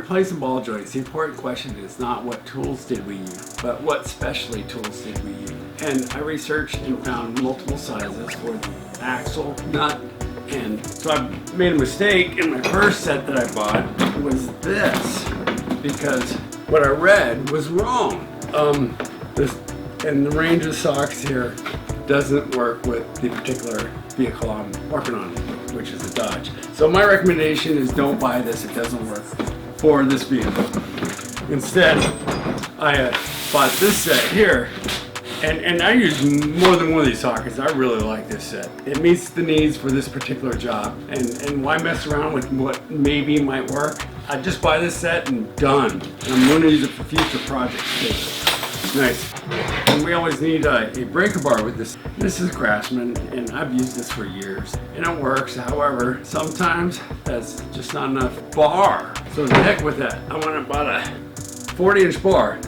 replacing ball joints, the important question is not what tools did we use, but what specialty tools did we use. And I researched and found multiple sizes for the axle, nut, and so I made a mistake in my first set that I bought was this, because what I read was wrong. And the range of socks here doesn't work with the particular vehicle I'm working on, which is a Dodge. So my recommendation is don't buy this, it doesn't work for this vehicle. Instead, I bought this set here, and I use more than one of these sockets. I really like this set. It meets the needs for this particular job, and why mess around with what maybe might work? I just buy this set and done. And I'm going to use it for future projects too. Nice. And we always need a breaker bar with this. This is Craftsman, and I've used this for years, and it works. However, sometimes that's just not enough bar. So the heck with that. I went and bought a 40-inch bar.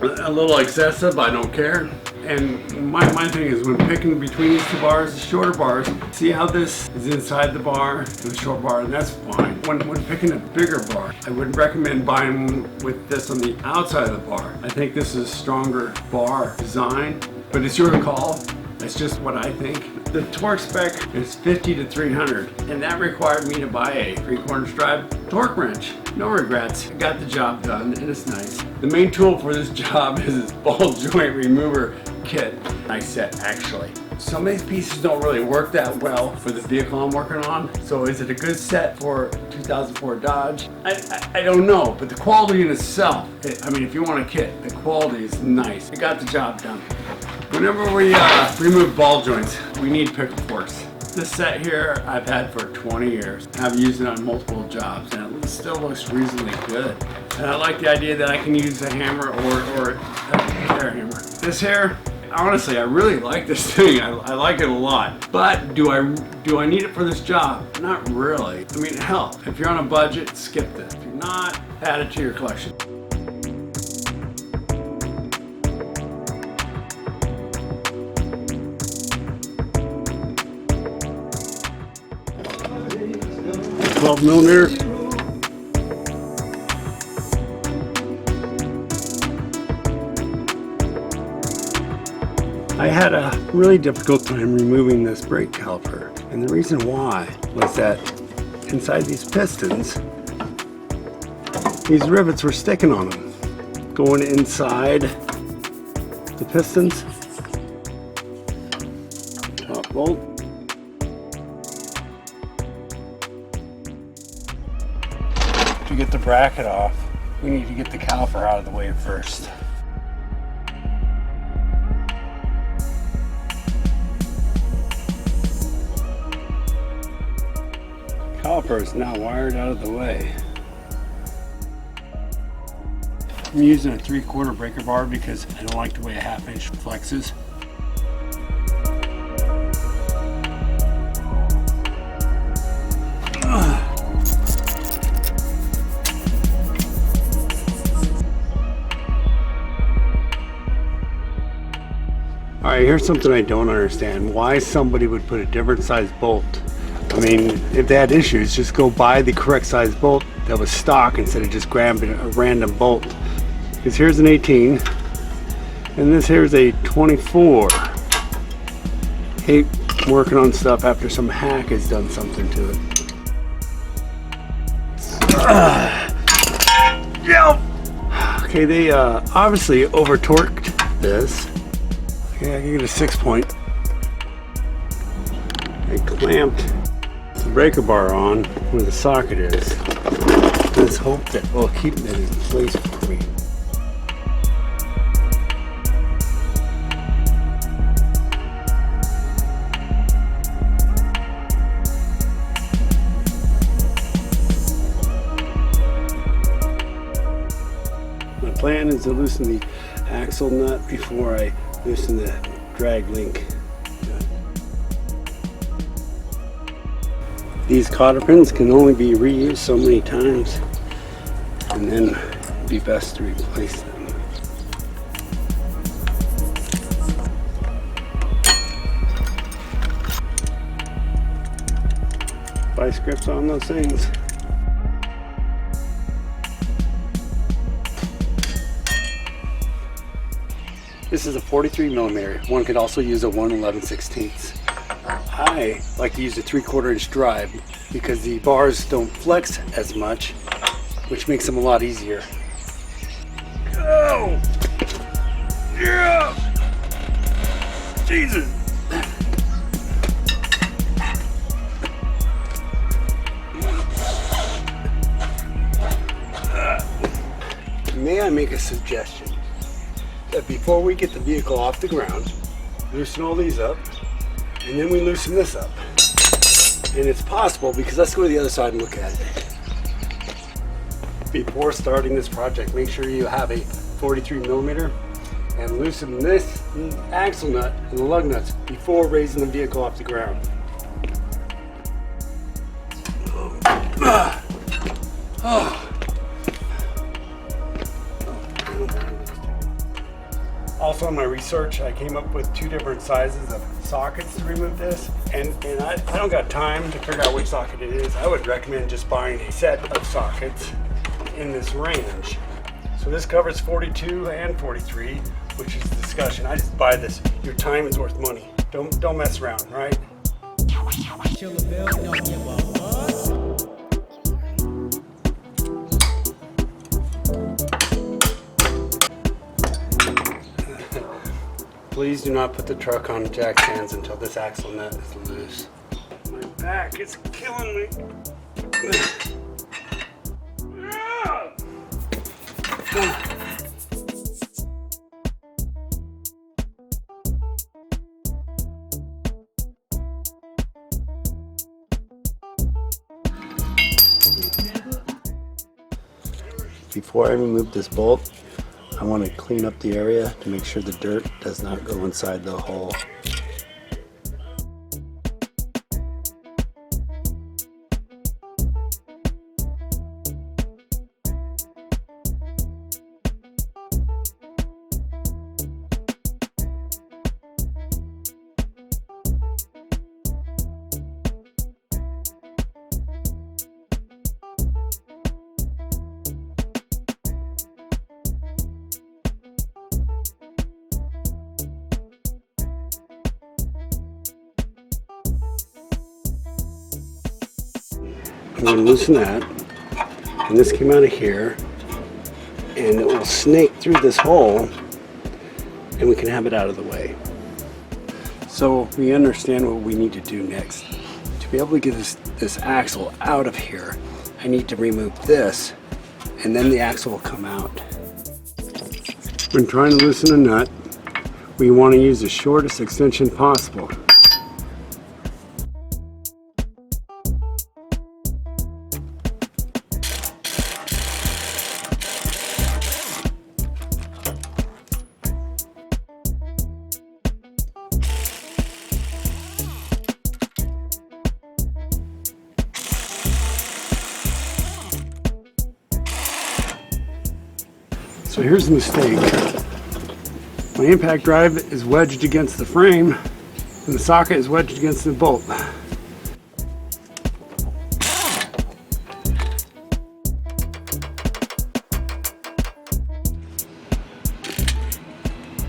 A little excessive, I don't care. And my thing is when picking between these two bars, the shorter bars, see how this is inside the bar and the short bar, and that's fine. When picking a bigger bar, I would recommend buying one with this on the outside of the bar. I think this is a stronger bar design, but it's your call. That's just what I think. The torque spec is 50 to 300, and that required me to buy a 3/4 drive torque wrench. No regrets, I got the job done, and it's nice. The main tool for this job is this ball joint remover kit. Nice set, actually. Some of these pieces don't really work that well for the vehicle I'm working on, so is it a good set for 2004 Dodge? I don't know, but the quality in itself, I mean, if you want a kit, the quality is nice. It got the job done. Whenever we remove ball joints, we need pickle forks. This set here I've had for 20 years. I've used it on multiple jobs, and it still looks reasonably good. And I like the idea that I can use a hammer or a hair hammer. This here, honestly, I really like this thing. I like it a lot. But do I need it for this job? Not really. I mean, hell, if you're on a budget, skip this. If you're not, add it to your collection. $12mm. I had a really difficult time removing this brake caliper, and the reason why was that inside these pistons, these rivets were sticking on them, going inside the pistons. Top bolt. To get the bracket off, we need to get the caliper out of the way first. Caliper is now wired out of the way. I'm using a 3/4 breaker bar because I don't like the way a 1/2 inch flexes. Alright, here's something I don't understand. Why somebody would put a different size bolt. I mean, if they had issues, just go buy the correct size bolt that was stock instead of just grabbing a random bolt. Because here's an 18, and this here's a 24. Hate working on stuff after some hack has done something to it. Okay, they obviously over torqued this. Okay, I can get a 6-point. I clamped the breaker bar on where the socket is. Let's hope that will keep it in place for me. My plan is to loosen the axle nut before I loosen the drag link. These cotter pins can only be reused so many times, and then it'd be best to replace them. Vice grips on those things. This is a 43 millimeter. One could also use a 1/11/16. I like to use a 3/4 inch drive because the bars don't flex as much, which makes them a lot easier. Go! Yeah! Jesus! May I make a suggestion? That before we get the vehicle off the ground, loosen all these up, and then we loosen this up. And it's possible, because let's go to the other side and look at it. Before starting this project, make sure you have a 43 millimeter and loosen this axle nut and the lug nuts before raising the vehicle off the ground. Also in my research, I came up with 2 different sizes of sockets to remove this, and I don't got time to figure out which socket it is. I would recommend just buying a set of sockets in this range. So this covers 42 and 43, which is the discussion. I just buy this. Your time is worth money. Don't mess around, right? Please do not put the truck on jack stands until this axle nut is loose. My back is killing me. Before I remove this bolt, I want to clean up the area to make sure the dirt does not go inside the hole. I'm going to loosen that, and this came out of here, and it will snake through this hole, and we can have it out of the way. So we understand what we need to do next. To be able to get this axle out of here, I need to remove this, and then the axle will come out. When trying to loosen a nut, we want to use the shortest extension possible. So here's the mistake. My impact drive is wedged against the frame and the socket is wedged against the bolt.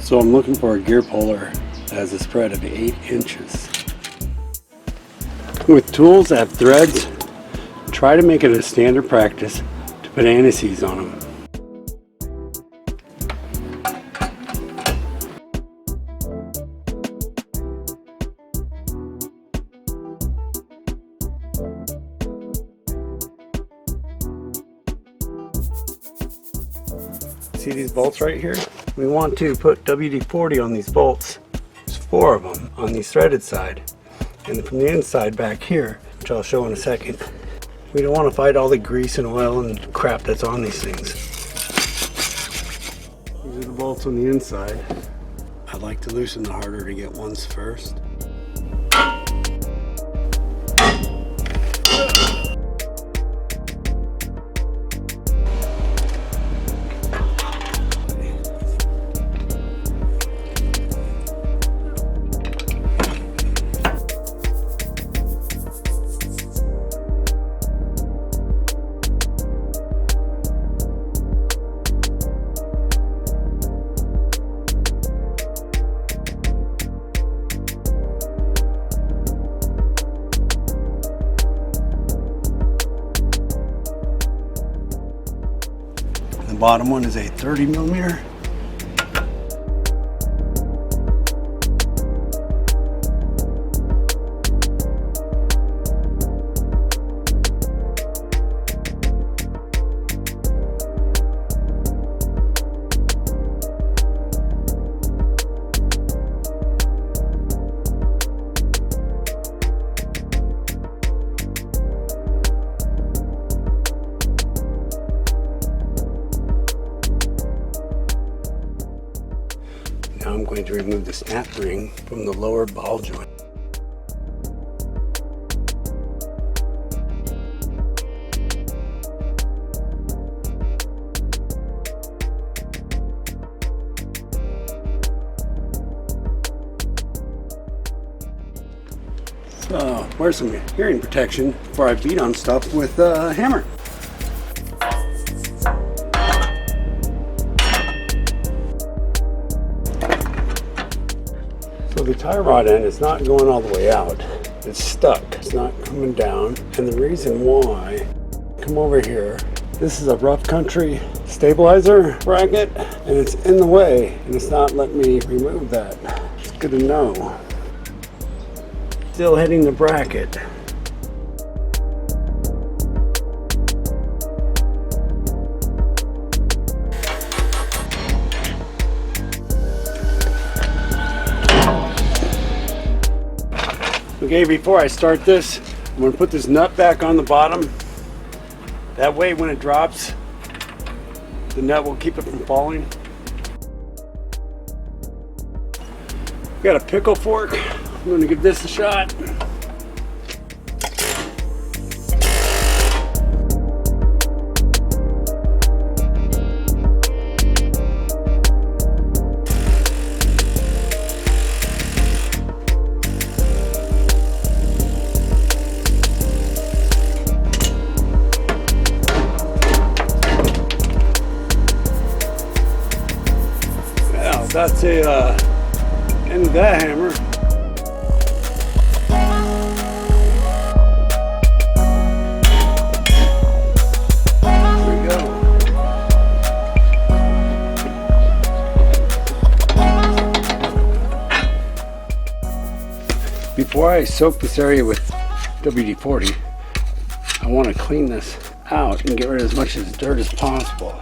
So I'm looking for a gear puller that has a spread of 8 inches. With tools that have threads, try to make it a standard practice to put anti-seize on them. See these bolts right here? We want to put WD-40 on these bolts. There's 4 of them on the threaded side. And from the inside back here, which I'll show in a second, we don't want to fight all the grease and oil and crap that's on these things. These are the bolts on the inside. I like to loosen the harder to get ones first. bottom one is a 30 millimeter. Now I'm going to remove the snap ring from the lower ball joint. So, wear some hearing protection before I beat on stuff with a hammer. So the tie rod end is not going all the way out. It's stuck. It's not coming down. And the reason why, come over here, this is a rough country stabilizer bracket and it's in the way and it's not letting me remove that. It's good to know. Still hitting the bracket. Okay, before I start this, I'm going to put this nut back on the bottom. That way when it drops, the nut will keep it from falling. Got a pickle fork. I'm going to give this a shot. That's the end of that hammer. There we go. Before I soak this area with WD-40, I want to clean this out and get rid of as much of the dirt as possible.